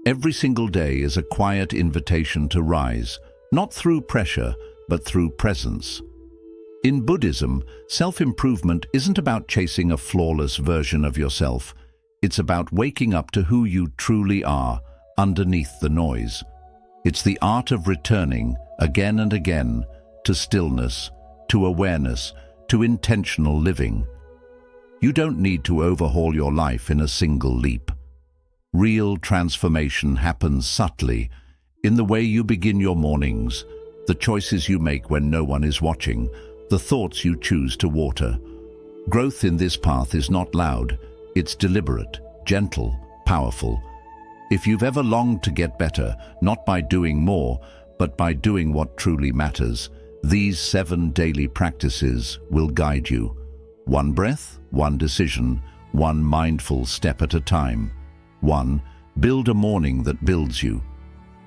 Every single day is a quiet invitation to rise, not through pressure, but through presence. In Buddhism, self-improvement isn't about chasing a flawless version of yourself. It's about waking up to who you truly are, underneath the noise. It's the art of returning, again and again, to stillness, to awareness, to intentional living. You don't need to overhaul your life in a single leap. Real transformation happens subtly, in the way you begin your mornings, the choices you make when no one is watching, the thoughts you choose to water. Growth in this path is not loud, it's deliberate, gentle, powerful. If you've ever longed to get better, not by doing more, but by doing what truly matters, these 7 daily practices will guide you. One breath, one decision, one mindful step at a time. 1. Build a morning that builds you.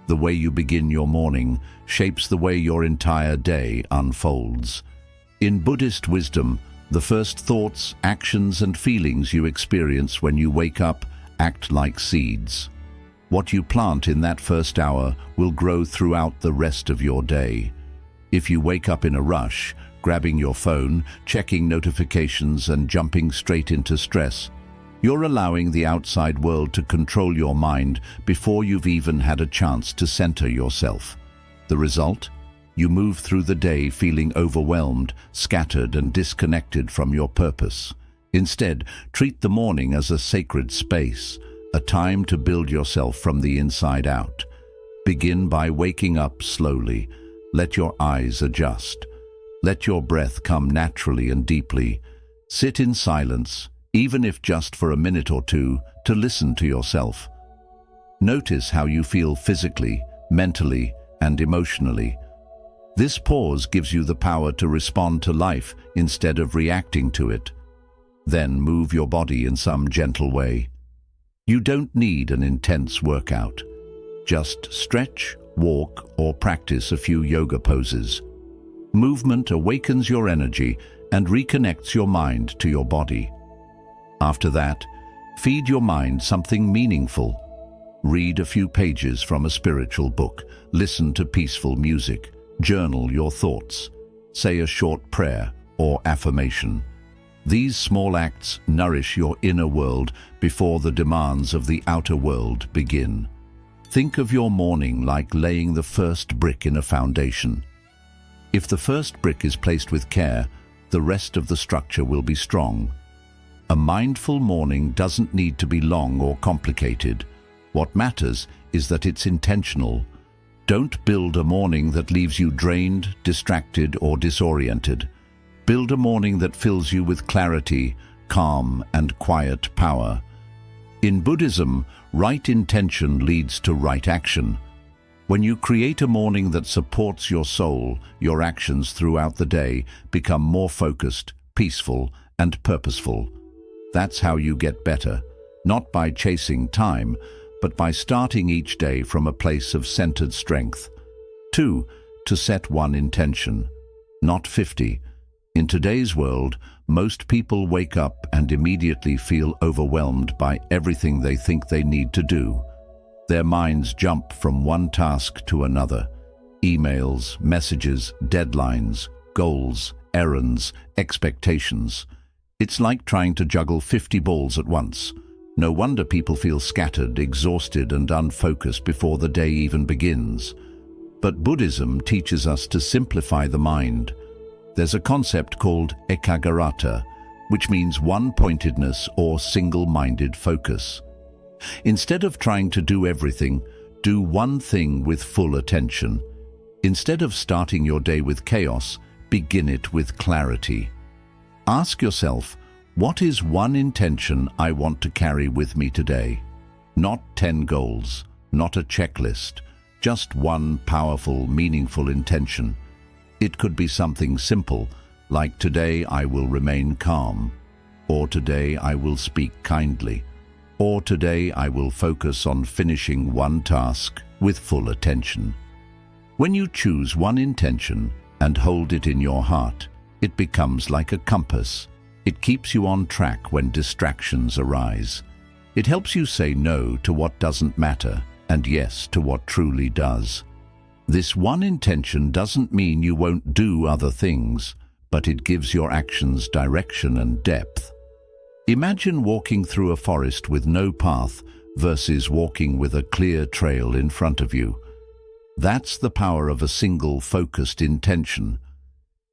The way you begin your morning shapes the way your entire day unfolds. In Buddhist wisdom, the first thoughts, actions, and feelings you experience when you wake up act like seeds. What you plant in that first hour will grow throughout the rest of your day. If you wake up in a rush, grabbing your phone, checking notifications, and jumping straight into stress, you're allowing the outside world to control your mind before you've even had a chance to center yourself. The result? You move through the day feeling overwhelmed, scattered, and disconnected from your purpose. Instead, treat the morning as a sacred space, a time to build yourself from the inside out. Begin by waking up slowly. Let your eyes adjust. Let your breath come naturally and deeply. Sit in silence, even if just for a minute or two, to listen to yourself. Notice how you feel physically, mentally, and emotionally. This pause gives you the power to respond to life instead of reacting to it. Then move your body in some gentle way. You don't need an intense workout. Just stretch, walk, or practice a few yoga poses. Movement awakens your energy and reconnects your mind to your body. After that, feed your mind something meaningful. Read a few pages from a spiritual book, listen to peaceful music, journal your thoughts, say a short prayer or affirmation. These small acts nourish your inner world before the demands of the outer world begin. Think of your morning like laying the first brick in a foundation. If the first brick is placed with care, the rest of the structure will be strong. A mindful morning doesn't need to be long or complicated. What matters is that it's intentional. Don't build a morning that leaves you drained, distracted, or disoriented. Build a morning that fills you with clarity, calm, and quiet power. In Buddhism, right intention leads to right action. When you create a morning that supports your soul, your actions throughout the day become more focused, peaceful, and purposeful. That's how you get better, not by chasing time, but by starting each day from a place of centered strength. 2. To set one intention, not 50. In today's world, most people wake up and immediately feel overwhelmed by everything they think they need to do. Their minds jump from one task to another. Emails, messages, deadlines, goals, errands, expectations. It's like trying to juggle 50 balls at once. No wonder people feel scattered, exhausted, and unfocused before the day even begins. But Buddhism teaches us to simplify the mind. There's a concept called ekaggata, which means one-pointedness or single-minded focus. Instead of trying to do everything, do one thing with full attention. Instead of starting your day with chaos, begin it with clarity. Ask yourself, what is one intention I want to carry with me today? Not 10 goals, not a checklist, just one powerful, meaningful intention. It could be something simple, like today I will remain calm, or today I will speak kindly, or today I will focus on finishing one task with full attention. When you choose one intention and hold it in your heart, it becomes like a compass. It keeps you on track when distractions arise. It helps you say no to what doesn't matter and yes to what truly does. This one intention doesn't mean you won't do other things, but it gives your actions direction and depth. Imagine walking through a forest with no path versus walking with a clear trail in front of you. That's the power of a single focused intention.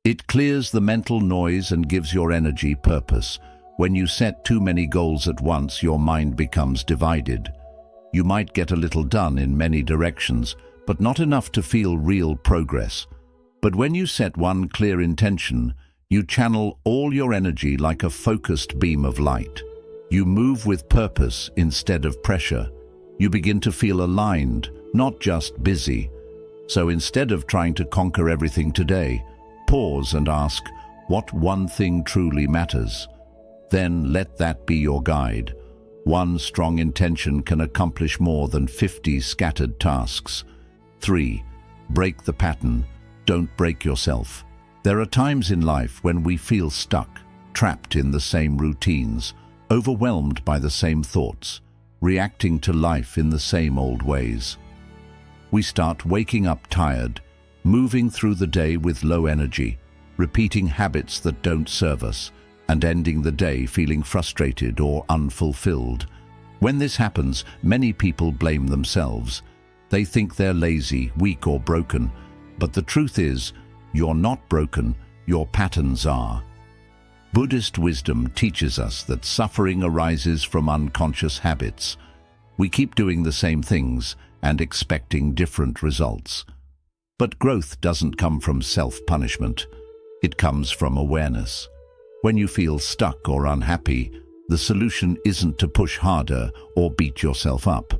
It clears the mental noise and gives your energy purpose. When you set too many goals at once, your mind becomes divided. You might get a little done in many directions, but not enough to feel real progress. But when you set one clear intention, you channel all your energy like a focused beam of light. You move with purpose instead of pressure. You begin to feel aligned, not just busy. So instead of trying to conquer everything today, pause and ask, what one thing truly matters? Then let that be your guide. One strong intention can accomplish more than 50 scattered tasks. 3. Break the pattern. Don't break yourself. There are times in life when we feel stuck, trapped in the same routines, overwhelmed by the same thoughts, reacting to life in the same old ways. We start waking up tired, moving through the day with low energy, repeating habits that don't serve us, and ending the day feeling frustrated or unfulfilled. When this happens, many people blame themselves. They think they're lazy, weak, or broken. But the truth is, you're not broken, your patterns are. Buddhist wisdom teaches us that suffering arises from unconscious habits. We keep doing the same things and expecting different results. But growth doesn't come from self-punishment. It comes from awareness. When you feel stuck or unhappy, the solution isn't to push harder or beat yourself up.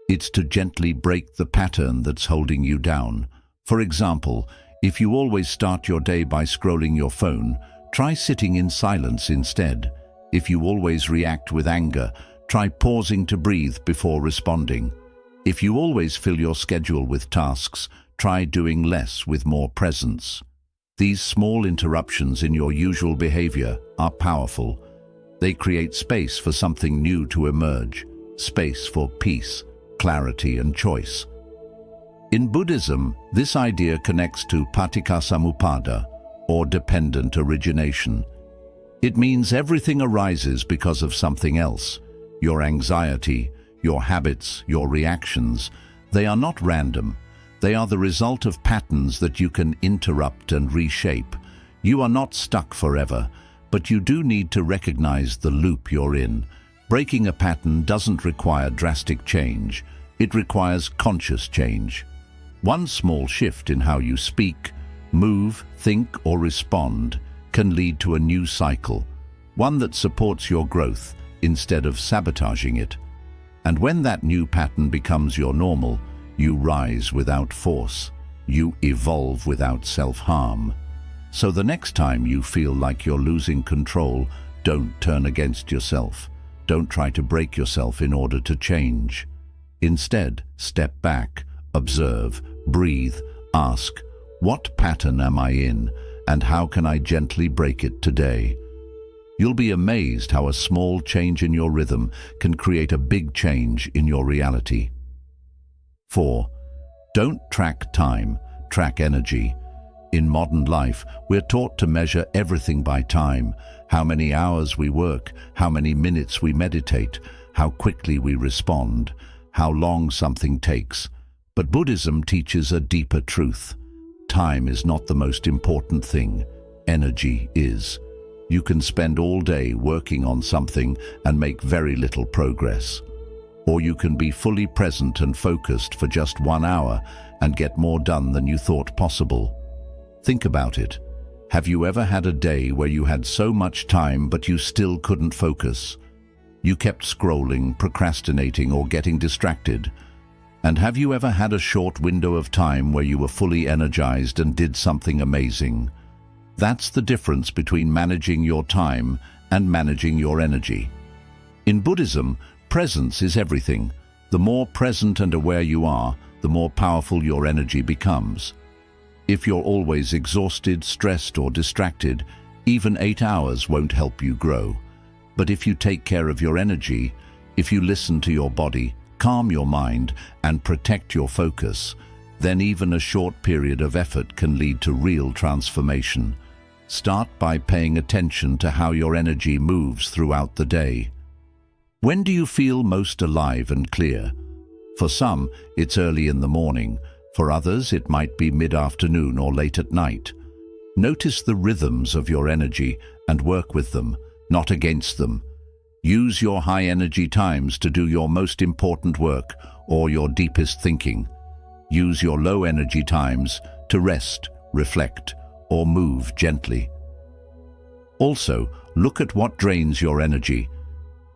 It's to gently break the pattern that's holding you down. For example, if you always start your day by scrolling your phone, try sitting in silence instead. If you always react with anger, try pausing to breathe before responding. If you always fill your schedule with tasks, try doing less with more presence. These small interruptions in your usual behavior are powerful. They create space for something new to emerge, space for peace, clarity, and choice. In Buddhism, this idea connects to paticcasamuppada, or dependent origination. It means everything arises because of something else. Your anxiety, your habits, your reactions, they are not random. They are the result of patterns that you can interrupt and reshape. You are not stuck forever, but you do need to recognize the loop you're in. Breaking a pattern doesn't require drastic change. It requires conscious change. One small shift in how you speak, move, think, or respond can lead to a new cycle, one that supports your growth instead of sabotaging it. And when that new pattern becomes your normal, you rise without force. You evolve without self-harm. So the next time you feel like you're losing control, don't turn against yourself. Don't try to break yourself in order to change. Instead, step back, observe, breathe, ask, what pattern am I in, and how can I gently break it today? You'll be amazed how a small change in your rhythm can create a big change in your reality. 4. Don't track time, track energy. In modern life, we're taught to measure everything by time: how many hours we work, how many minutes we meditate, how quickly we respond, how long something takes. But Buddhism teaches a deeper truth. Time is not the most important thing. Energy is. You can spend all day working on something and make very little progress. Or you can be fully present and focused for just 1 hour and get more done than you thought possible. Think about it. Have you ever had a day where you had so much time but you still couldn't focus? You kept scrolling, procrastinating, or getting distracted. And have you ever had a short window of time where you were fully energized and did something amazing? That's the difference between managing your time and managing your energy. In Buddhism, presence is everything. The more present and aware you are, the more powerful your energy becomes. If you're always exhausted, stressed, or distracted, even 8 hours won't help you grow. But if you take care of your energy, if you listen to your body, calm your mind, and protect your focus, then even a short period of effort can lead to real transformation. Start by paying attention to how your energy moves throughout the day. When do you feel most alive and clear? For some, it's early in the morning. For others, it might be mid-afternoon or late at night. Notice the rhythms of your energy and work with them, not against them. Use your high-energy times to do your most important work or your deepest thinking. Use your low-energy times to rest, reflect, or move gently. Also, look at what drains your energy.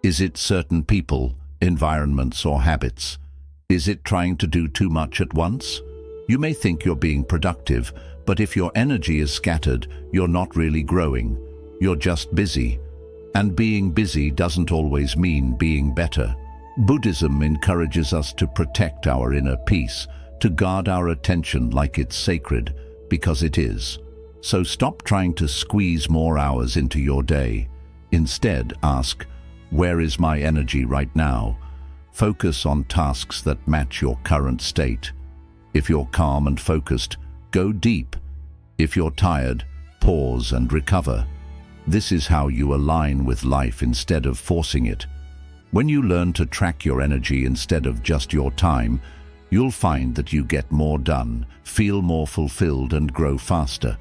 Is it certain people, environments, or habits? Is it trying to do too much at once? You may think you're being productive, but if your energy is scattered, you're not really growing. You're just busy. And being busy doesn't always mean being better. Buddhism encourages us to protect our inner peace, to guard our attention like it's sacred, because it is. So stop trying to squeeze more hours into your day. Instead, ask, where is my energy right now? Focus on tasks that match your current state. If you're calm and focused, go deep. If you're tired, pause and recover. This is how you align with life instead of forcing it. When you learn to track your energy instead of just your time, you'll find that you get more done, feel more fulfilled, and grow faster.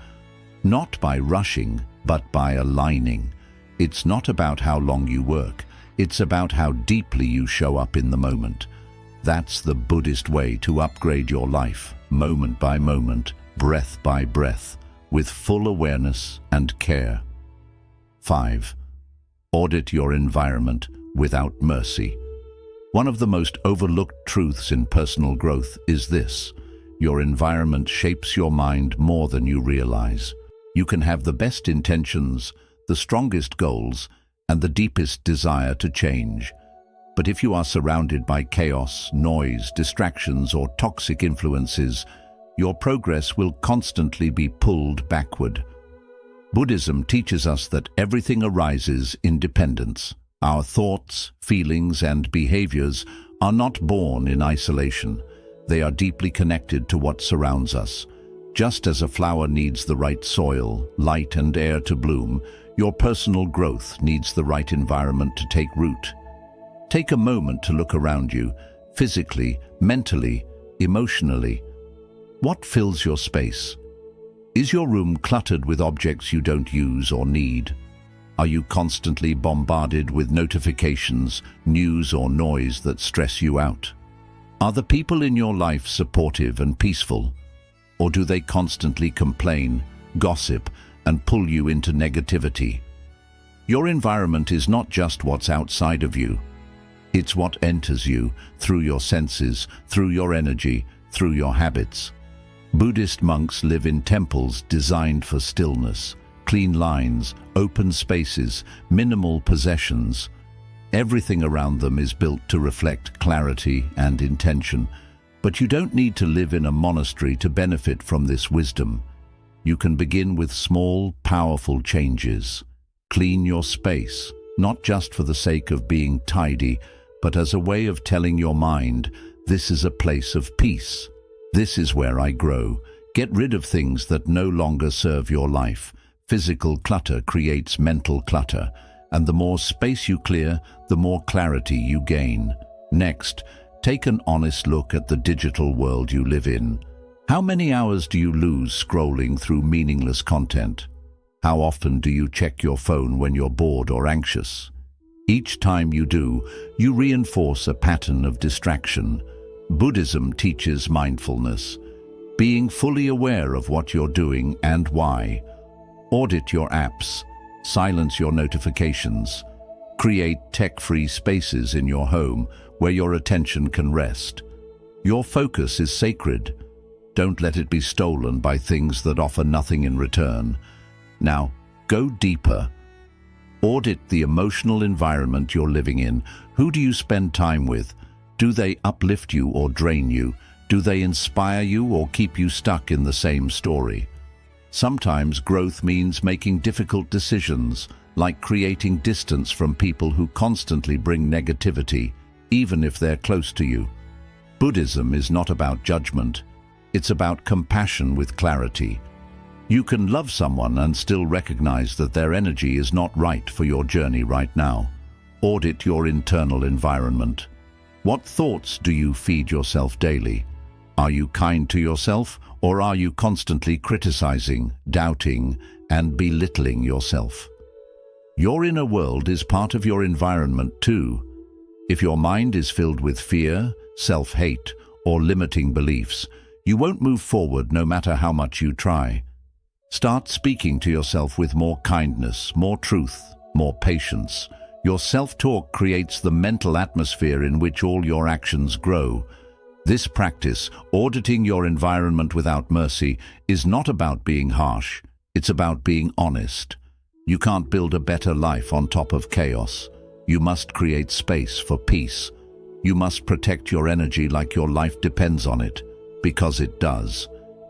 Not by rushing, but by aligning. It's not about how long you work. It's about how deeply you show up in the moment. That's the Buddhist way to upgrade your life, moment by moment, breath by breath, with full awareness and care. 5. Audit your environment without mercy. One of the most overlooked truths in personal growth is this: your environment shapes your mind more than you realize. You can have the best intentions, the strongest goals, and the deepest desire to change. But if you are surrounded by chaos, noise, distractions, or toxic influences, your progress will constantly be pulled backward. Buddhism teaches us that everything arises in dependence. Our thoughts, feelings, and behaviors are not born in isolation. They are deeply connected to what surrounds us. Just as a flower needs the right soil, light, and air to bloom, your personal growth needs the right environment to take root. Take a moment to look around you, physically, mentally, emotionally. What fills your space? Is your room cluttered with objects you don't use or need? Are you constantly bombarded with notifications, news, or noise that stress you out? Are the people in your life supportive and peaceful? Or do they constantly complain, gossip, and pull you into negativity? Your environment is not just what's outside of you. It's what enters you through your senses, through your energy, through your habits. Buddhist monks live in temples designed for stillness, clean lines, open spaces, minimal possessions. Everything around them is built to reflect clarity and intention. But you don't need to live in a monastery to benefit from this wisdom. You can begin with small, powerful changes. Clean your space, not just for the sake of being tidy, but as a way of telling your mind, this is a place of peace. This is where I grow. Get rid of things that no longer serve your life. Physical clutter creates mental clutter, and the more space you clear, the more clarity you gain. Next, take an honest look at the digital world you live in. How many hours do you lose scrolling through meaningless content? How often do you check your phone when you're bored or anxious? Each time you do, you reinforce a pattern of distraction. Buddhism teaches mindfulness, being fully aware of what you're doing and why. Audit your apps, silence your notifications, create tech-free spaces in your home where your attention can rest. Your focus is sacred. Don't let it be stolen by things that offer nothing in return. Now, go deeper. Audit the emotional environment you're living in. Who do you spend time with? Do they uplift you or drain you? Do they inspire you or keep you stuck in the same story? Sometimes growth means making difficult decisions, like creating distance from people who constantly bring negativity. even if they're close to you. Buddhism is not about judgment. It's about compassion with clarity. You can love someone and still recognize that their energy is not right for your journey right now. Audit your internal environment. What thoughts do you feed yourself daily? Are you kind to yourself, or are you constantly criticizing, doubting, and belittling yourself? Your inner world is part of your environment too. If your mind is filled with fear, self-hate, or limiting beliefs, you won't move forward no matter how much you try. Start speaking to yourself with more kindness, more truth, more patience. Your self-talk creates the mental atmosphere in which all your actions grow. This practice, auditing your environment without mercy, is not about being harsh. It's about being honest. You can't build a better life on top of chaos. You must create space for peace. You must protect your energy like your life depends on it, because it does.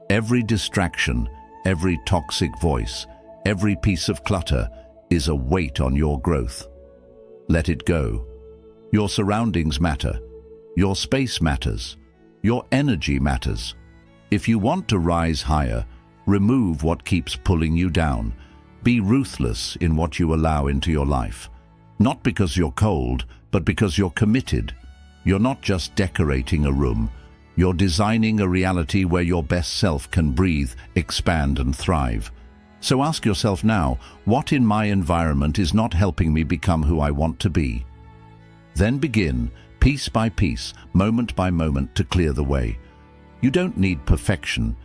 Every distraction, every toxic voice, every piece of clutter is a weight on your growth. Let it go. Your surroundings matter. Your space matters. Your energy matters. If you want to rise higher, remove what keeps pulling you down. Be ruthless in what you allow into your life. Not because you're cold, but because you're committed. You're not just decorating a room. You're designing a reality where your best self can breathe, expand, and thrive. So ask yourself now, what in my environment is not helping me become who I want to be? Then begin, piece by piece, moment by moment, to clear the way. You don't need perfection.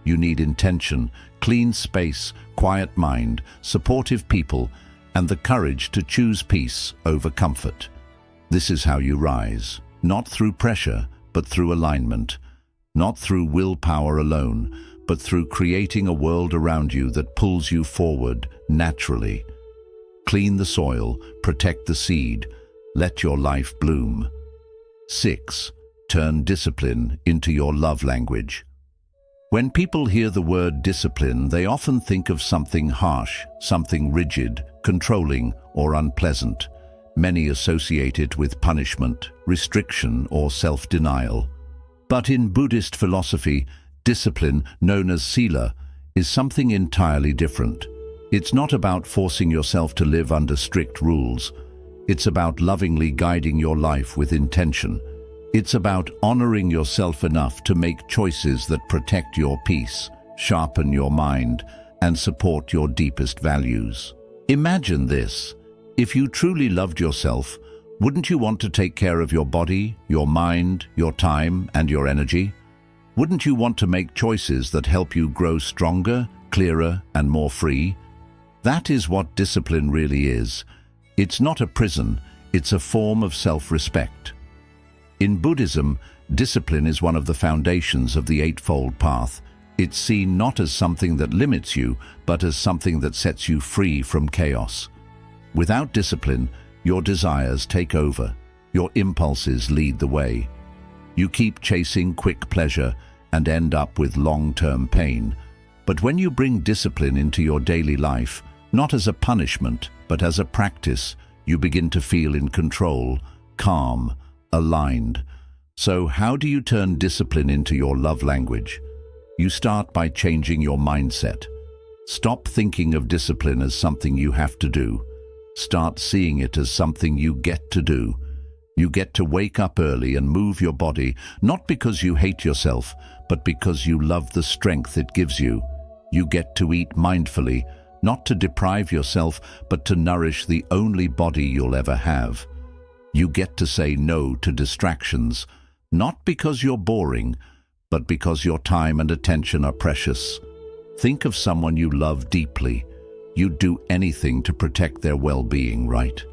You need intention, clean space, quiet mind, supportive people, and the courage to choose peace over comfort. This is how you rise, not through pressure, but through alignment, not through willpower alone, but through creating a world around you that pulls you forward naturally. Clean the soil, protect the seed, let your life bloom. 6. Turn discipline into your love language. When people hear the word discipline, they often think of something harsh, something rigid, controlling, or unpleasant. Many associate it with punishment, restriction, or self-denial. But in Buddhist philosophy, discipline, known as sila, is something entirely different. It's not about forcing yourself to live under strict rules. It's about lovingly guiding your life with intention. It's about honoring yourself enough to make choices that protect your peace, sharpen your mind, and support your deepest values. Imagine this. If you truly loved yourself, wouldn't you want to take care of your body, your mind, your time, and your energy? Wouldn't you want to make choices that help you grow stronger, clearer, and more free? That is what discipline really is. It's not a prison, it's a form of self-respect. In Buddhism, discipline is one of the foundations of the Eightfold Path. It's seen not as something that limits you, but as something that sets you free from chaos. Without discipline, your desires take over. Your impulses lead the way. You keep chasing quick pleasure and end up with long-term pain. But when you bring discipline into your daily life, not as a punishment, but as a practice, you begin to feel in control, calm, aligned. So how do you turn discipline into your love language? You start by changing your mindset. Stop thinking of discipline as something you have to do. Start seeing it as something you get to do. You get to wake up early and move your body, not because you hate yourself, but because you love the strength it gives you. You get to eat mindfully, not to deprive yourself, but to nourish the only body you'll ever have. You get to say no to distractions, not because you're boring, but because your time and attention are precious. Think of someone you love deeply. You'd do anything to protect their well-being, right?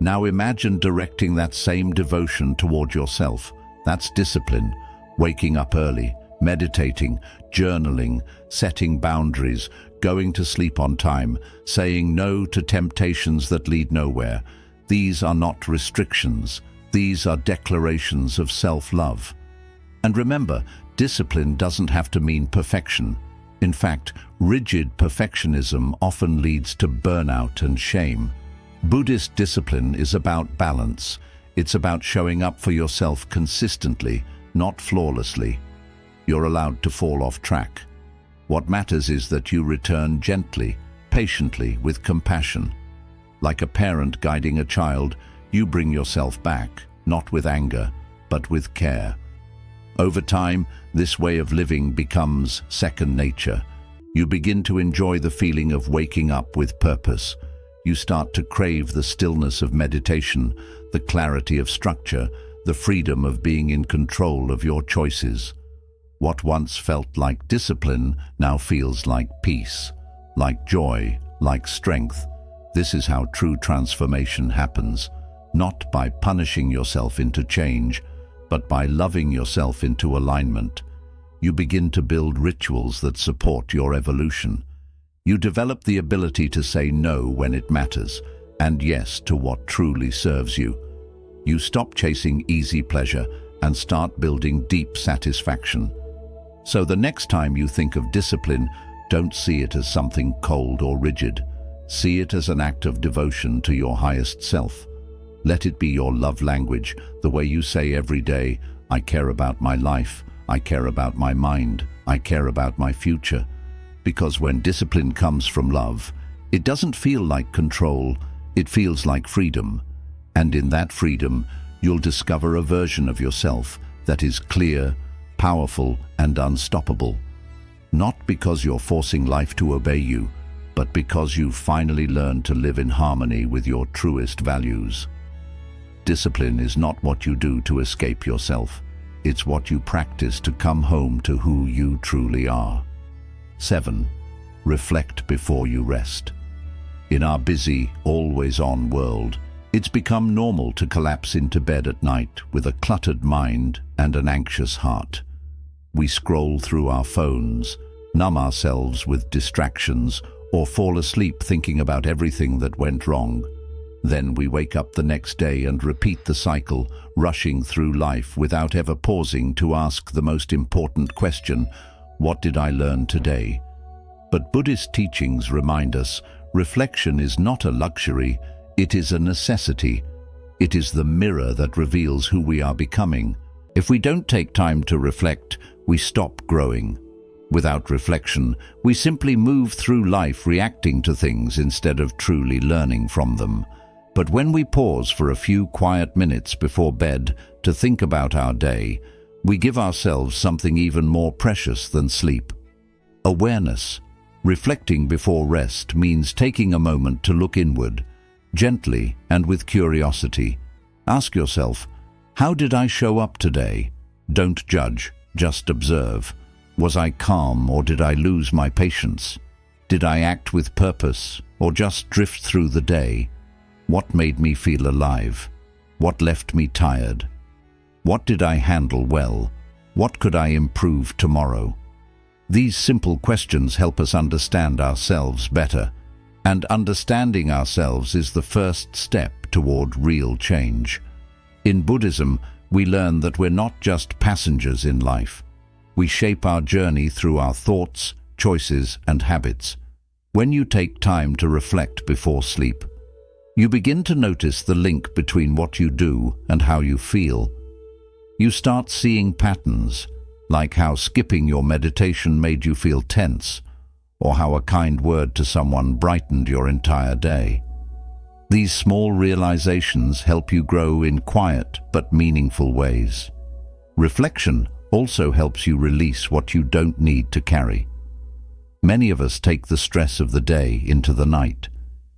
Now imagine directing that same devotion toward yourself. That's discipline. Waking up early, meditating, journaling, setting boundaries, going to sleep on time, saying no to temptations that lead nowhere. These are not restrictions. These are declarations of self-love. And remember, discipline doesn't have to mean perfection. In fact, rigid perfectionism often leads to burnout and shame. Buddhist discipline is about balance. It's about showing up for yourself consistently, not flawlessly. You're allowed to fall off track. What matters is that you return gently, patiently, with compassion. Like a parent guiding a child, you bring yourself back, not with anger, but with care. Over time, this way of living becomes second nature. You begin to enjoy the feeling of waking up with purpose. You start to crave the stillness of meditation, the clarity of structure, the freedom of being in control of your choices. What once felt like discipline now feels like peace, like joy, like strength. This is how true transformation happens, not by punishing yourself into change, but by loving yourself into alignment. You begin to build rituals that support your evolution. You develop the ability to say no when it matters, and yes to what truly serves you. You stop chasing easy pleasure and start building deep satisfaction. So the next time you think of discipline, don't see it as something cold or rigid. See it as an act of devotion to your highest self. Let it be your love language, the way you say every day, I care about my life, I care about my mind, I care about my future. Because when discipline comes from love, it doesn't feel like control, it feels like freedom. And in that freedom, you'll discover a version of yourself that is clear, powerful, and unstoppable. Not because you're forcing life to obey you, but because you've finally learned to live in harmony with your truest values. Discipline is not what you do to escape yourself. It's what you practice to come home to who you truly are. 7. Reflect before you rest. In our busy, always-on world, it's become normal to collapse into bed at night with a cluttered mind and an anxious heart. We scroll through our phones, numb ourselves with distractions, or fall asleep thinking about everything that went wrong. Then we wake up the next day and repeat the cycle, rushing through life without ever pausing to ask the most important question, what did I learn today? But Buddhist teachings remind us, reflection is not a luxury, it is a necessity. It is the mirror that reveals who we are becoming. If we don't take time to reflect, we stop growing. Without reflection, we simply move through life reacting to things instead of truly learning from them. But when we pause for a few quiet minutes before bed to think about our day, we give ourselves something even more precious than sleep: awareness. Reflecting before rest means taking a moment to look inward, gently and with curiosity. Ask yourself, how did I show up today? Don't judge, just observe. Was I calm or did I lose my patience? Did I act with purpose or just drift through the day? What made me feel alive? What left me tired? What did I handle well? What could I improve tomorrow? These simple questions help us understand ourselves better, and understanding ourselves is the first step toward real change. In Buddhism, we learn that we're not just passengers in life. We shape our journey through our thoughts, choices, and habits. When you take time to reflect before sleep, you begin to notice the link between what you do and how you feel. You start seeing patterns, like how skipping your meditation made you feel tense, or how a kind word to someone brightened your entire day. These small realizations help you grow in quiet but meaningful ways. Reflection also helps you release what you don't need to carry. Many of us take the stress of the day into the night.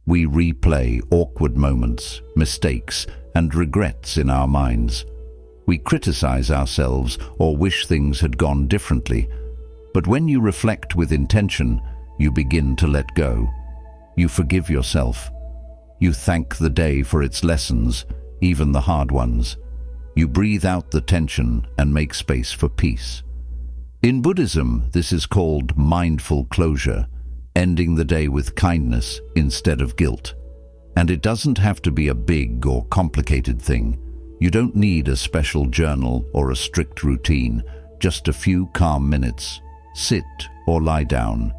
We replay awkward moments, mistakes, and regrets in our minds. We criticize ourselves or wish things had gone differently. But when you reflect with intention, you begin to let go. You forgive yourself. You thank the day for its lessons, even the hard ones. You breathe out the tension and make space for peace. In Buddhism, this is called mindful closure, ending the day with kindness instead of guilt. And it doesn't have to be a big or complicated thing. You don't need a special journal or a strict routine, just a few calm minutes. Sit or lie down,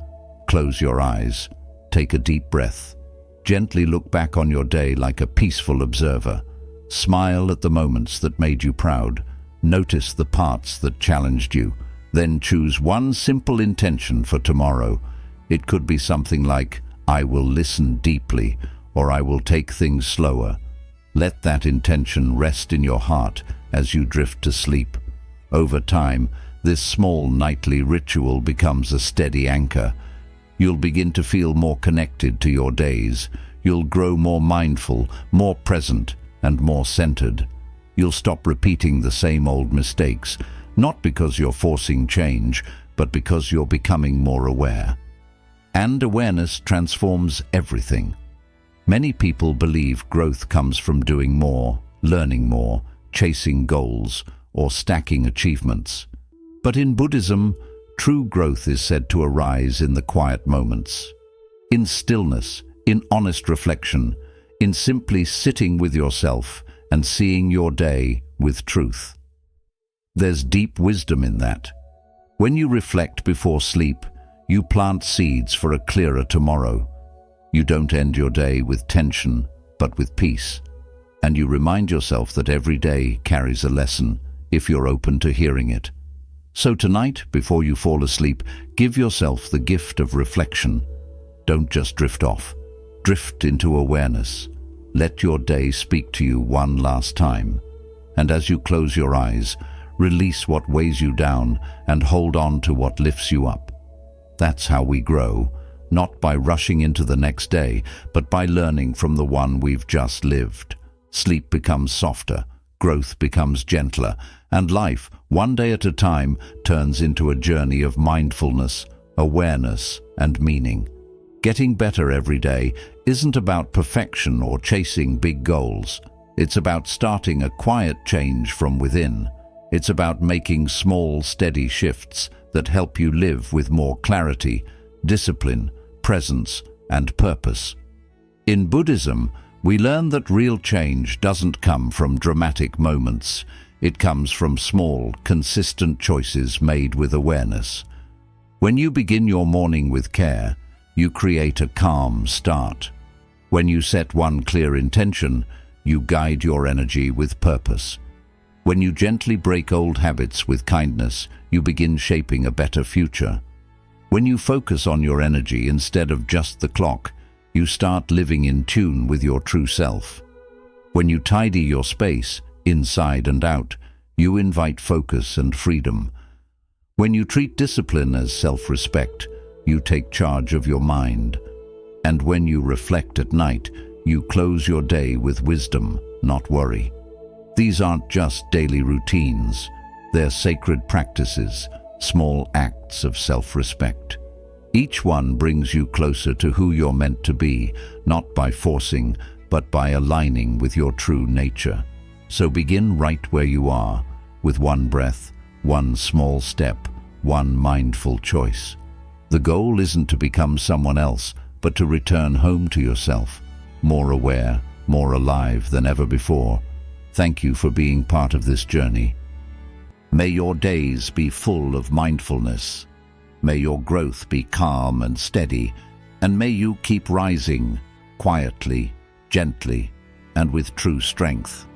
close your eyes, take a deep breath. Gently look back on your day like a peaceful observer. Smile at the moments that made you proud. Notice the parts that challenged you. Then choose one simple intention for tomorrow. It could be something like, I will listen deeply, or I will take things slower. Let that intention rest in your heart as you drift to sleep. Over time, this small nightly ritual becomes a steady anchor. You'll begin to feel more connected to your days. You'll grow more mindful, more present, and more centered. You'll stop repeating the same old mistakes, not because you're forcing change, but because you're becoming more aware. And awareness transforms everything. Many people believe growth comes from doing more, learning more, chasing goals, or stacking achievements. But in Buddhism, true growth is said to arise in the quiet moments, in stillness, in honest reflection, in simply sitting with yourself and seeing your day with truth. There's deep wisdom in that. When you reflect before sleep, you plant seeds for a clearer tomorrow. You don't end your day with tension, but with peace. And you remind yourself that every day carries a lesson, if you're open to hearing it. So tonight, before you fall asleep, give yourself the gift of reflection. Don't just drift off. Drift into awareness. Let your day speak to you one last time. And as you close your eyes, release what weighs you down and hold on to what lifts you up. That's how we grow, not by rushing into the next day, but by learning from the one we've just lived. Sleep becomes softer, growth becomes gentler, and life, one day at a time, turns into a journey of mindfulness, awareness, and meaning. Getting better every day isn't about perfection or chasing big goals. It's about starting a quiet change from within. It's about making small, steady shifts that help you live with more clarity, discipline, presence, and purpose. In Buddhism, we learn that real change doesn't come from dramatic moments. It comes from small, consistent choices made with awareness. When you begin your morning with care, you create a calm start. When you set one clear intention, you guide your energy with purpose. When you gently break old habits with kindness, you begin shaping a better future. When you focus on your energy instead of just the clock, you start living in tune with your true self. When you tidy your space, inside and out, you invite focus and freedom. When you treat discipline as self-respect, you take charge of your mind. And when you reflect at night, you close your day with wisdom, not worry. These aren't just daily routines. They're sacred practices, small acts of self-respect. Each one brings you closer to who you're meant to be, not by forcing, but by aligning with your true nature. So begin right where you are, with one breath, one small step, one mindful choice. The goal isn't to become someone else, but to return home to yourself, more aware, more alive than ever before. Thank you for being part of this journey. May your days be full of mindfulness. May your growth be calm and steady, and may you keep rising quietly, gently, and with true strength.